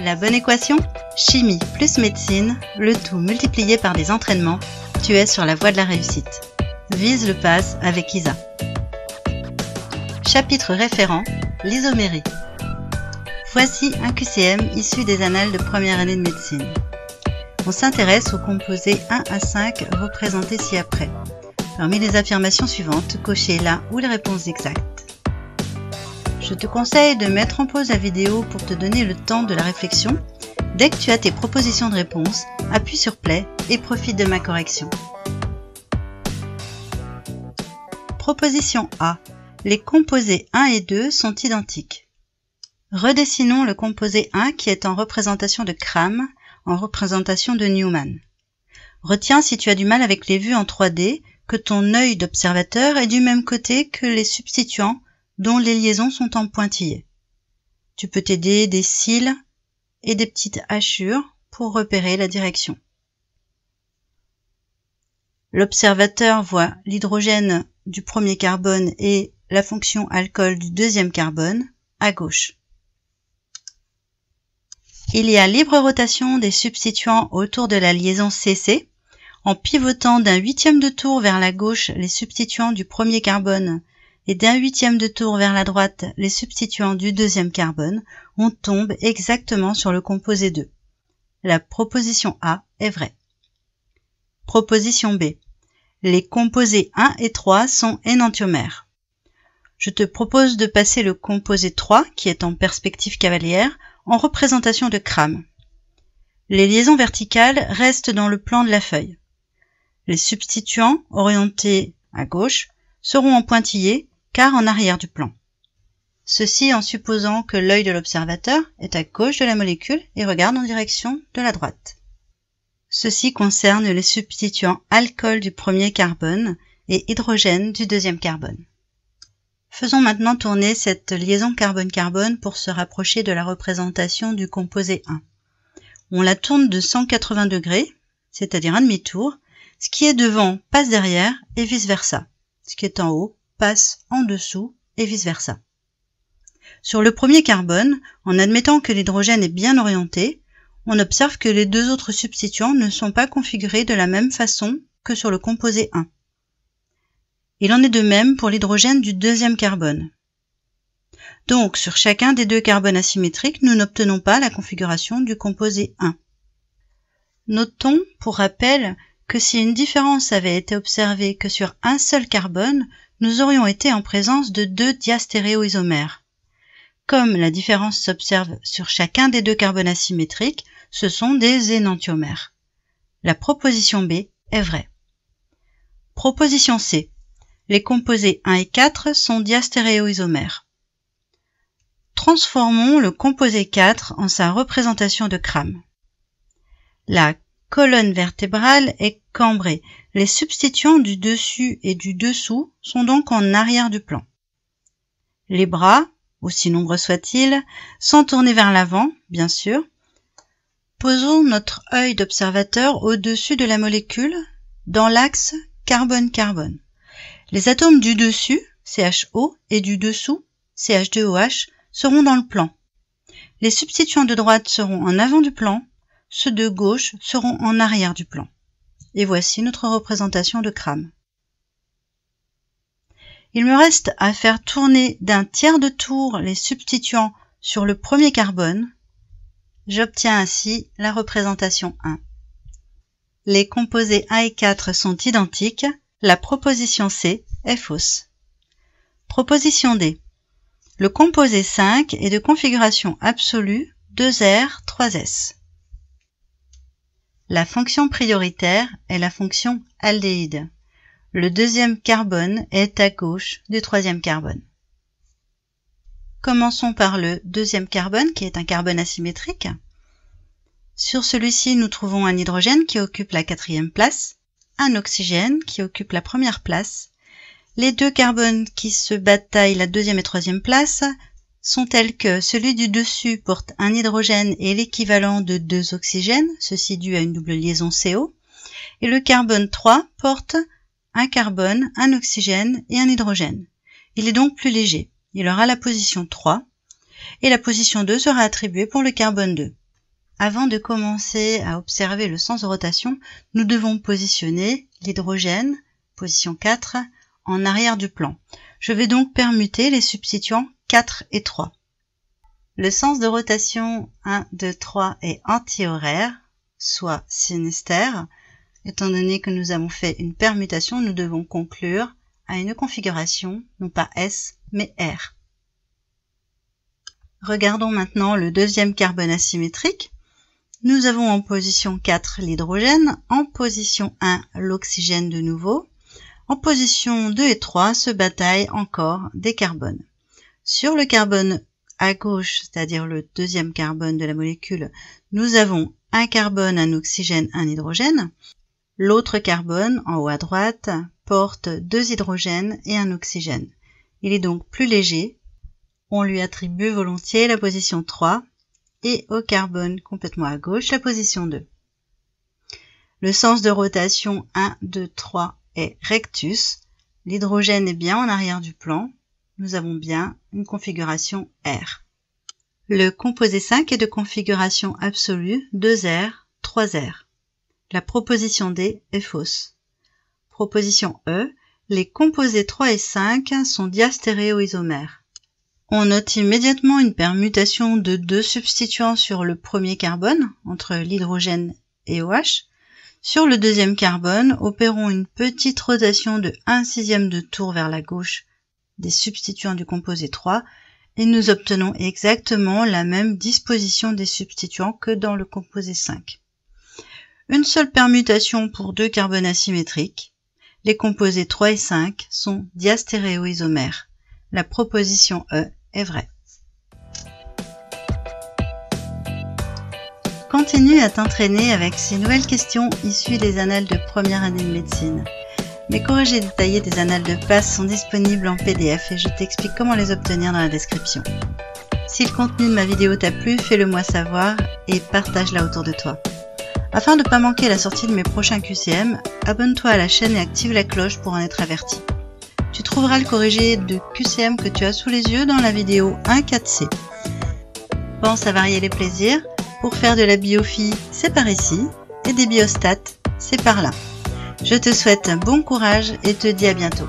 La bonne équation? Chimie plus médecine, le tout multiplié par des entraînements, tu es sur la voie de la réussite. Vise le pass avec ISA. Chapitre référent, l'isomérie. Voici un QCM issu des annales de première année de médecine. On s'intéresse aux composés 1 à 5 représentés ci-après. Parmi les affirmations suivantes, cochez la ou les réponses exactes. Je te conseille de mettre en pause la vidéo pour te donner le temps de la réflexion. Dès que tu as tes propositions de réponse, appuie sur play et profite de ma correction. Proposition A. Les composés 1 et 2 sont identiques. Redessinons le composé 1 qui est en représentation de Cram, en représentation de Newman. Retiens, si tu as du mal avec les vues en 3D, que ton œil d'observateur est du même côté que les substituants dont les liaisons sont en pointillés. Tu peux t'aider des cils et des petites hachures pour repérer la direction. L'observateur voit l'hydrogène du premier carbone et la fonction alcool du deuxième carbone à gauche. Il y a libre rotation des substituants autour de la liaison CC. En pivotant d'un huitième de tour vers la gauche les substituants du premier carbone et d'un huitième de tour vers la droite les substituants du deuxième carbone, on tombe exactement sur le composé 2. La proposition A est vraie. Proposition B. Les composés 1 et 3 sont énantiomères. Je te propose de passer le composé 3, qui est en perspective cavalière, en représentation de Cram. Les liaisons verticales restent dans le plan de la feuille. Les substituants, orientés à gauche, seront en pointillés, car en arrière du plan. Ceci en supposant que l'œil de l'observateur est à gauche de la molécule et regarde en direction de la droite. Ceci concerne les substituants alcool du premier carbone et hydrogène du deuxième carbone. Faisons maintenant tourner cette liaison carbone-carbone pour se rapprocher de la représentation du composé 1. On la tourne de 180 degrés, c'est-à-dire un demi-tour. Ce qui est devant passe derrière et vice-versa. Ce qui est en haut passe en dessous et vice-versa. Sur le premier carbone, en admettant que l'hydrogène est bien orienté, on observe que les deux autres substituants ne sont pas configurés de la même façon que sur le composé 1. Il en est de même pour l'hydrogène du deuxième carbone. Donc, sur chacun des deux carbones asymétriques, nous n'obtenons pas la configuration du composé 1. Notons, pour rappel, que si une différence avait été observée que sur un seul carbone, nous aurions été en présence de deux diastéréoisomères. Comme la différence s'observe sur chacun des deux carbones asymétriques, ce sont des énantiomères. La proposition B est vraie. Proposition C. Les composés 1 et 4 sont diastéréoisomères. Transformons le composé 4 en sa représentation de Cram. La colonne vertébrale est cambrée. Les substituants du dessus et du dessous sont donc en arrière du plan. Les bras, aussi nombreux soient-ils, sont tournés vers l'avant, bien sûr. Posons notre œil d'observateur au-dessus de la molécule, dans l'axe carbone-carbone. Les atomes du dessus, CHO, et du dessous, CH2OH, seront dans le plan. Les substituants de droite seront en avant du plan, ceux de gauche seront en arrière du plan. Et voici notre représentation de Cram. Il me reste à faire tourner d'un tiers de tour les substituants sur le premier carbone. J'obtiens ainsi la représentation 1. Les composés 1 et 4 sont identiques. La proposition C est fausse. Proposition D. Le composé 5 est de configuration absolue 2R, 3S. La fonction prioritaire est la fonction aldéhyde. Le deuxième carbone est à gauche du troisième carbone. Commençons par le deuxième carbone, qui est un carbone asymétrique. Sur celui-ci, nous trouvons un hydrogène qui occupe la 4e place, un oxygène qui occupe la 1re place. Les deux carbones qui se bataillent la 2e et 3e place sont tels que celui du dessus porte un hydrogène et l'équivalent de 2 oxygènes, ceci dû à une double liaison CO, et le carbone 3 porte un carbone, un oxygène et un hydrogène. Il est donc plus léger. Il aura la position 3 et la position 2 sera attribuée pour le carbone 2. Avant de commencer à observer le sens de rotation, nous devons positionner l'hydrogène, position 4, en arrière du plan. Je vais donc permuter les substituants 4 et 3. Le sens de rotation 1, 2, 3 est antihoraire, soit sinistère. Étant donné que nous avons fait une permutation, nous devons conclure à une configuration, non pas S, mais R. Regardons maintenant le deuxième carbone asymétrique. Nous avons en position 4 l'hydrogène, en position 1 l'oxygène de nouveau, en position 2 et 3 se bataillent encore des carbones. Sur le carbone à gauche, c'est-à-dire le deuxième carbone de la molécule, nous avons un carbone, un oxygène, un hydrogène. L'autre carbone, en haut à droite, porte 2 hydrogènes et un oxygène. Il est donc plus léger. On lui attribue volontiers la position 3 et au carbone complètement à gauche, la position 2. Le sens de rotation 1, 2, 3 est rectus. L'hydrogène est bien en arrière du plan. Nous avons bien une configuration R. Le composé 5 est de configuration absolue 2R, 3R. La proposition D est fausse. Proposition E, les composés 3 et 5 sont diastéréoisomères. On note immédiatement une permutation de 2 substituants sur le premier carbone, entre l'hydrogène et OH. Sur le deuxième carbone, opérons une petite rotation de 1/6 de tour vers la gauche des substituants du composé 3 et nous obtenons exactement la même disposition des substituants que dans le composé 5. Une seule permutation pour 2 carbones asymétriques. Les composés 3 et 5 sont diastéréoisomères. La proposition E est vraie. Continue à t'entraîner avec ces nouvelles questions issues des annales de première année de médecine. Mes corrigés détaillés des annales de PASS sont disponibles en PDF et je t'explique comment les obtenir dans la description. Si le contenu de ma vidéo t'a plu, fais-le moi savoir et partage-la autour de toi. Afin de ne pas manquer la sortie de mes prochains QCM, abonne-toi à la chaîne et active la cloche pour en être averti. Tu trouveras le corrigé de QCM que tu as sous les yeux dans la vidéo 1.4c. Pense à varier les plaisirs. Pour faire de la biophy, c'est par ici, et des biostats, c'est par là. Je te souhaite un bon courage et te dis à bientôt.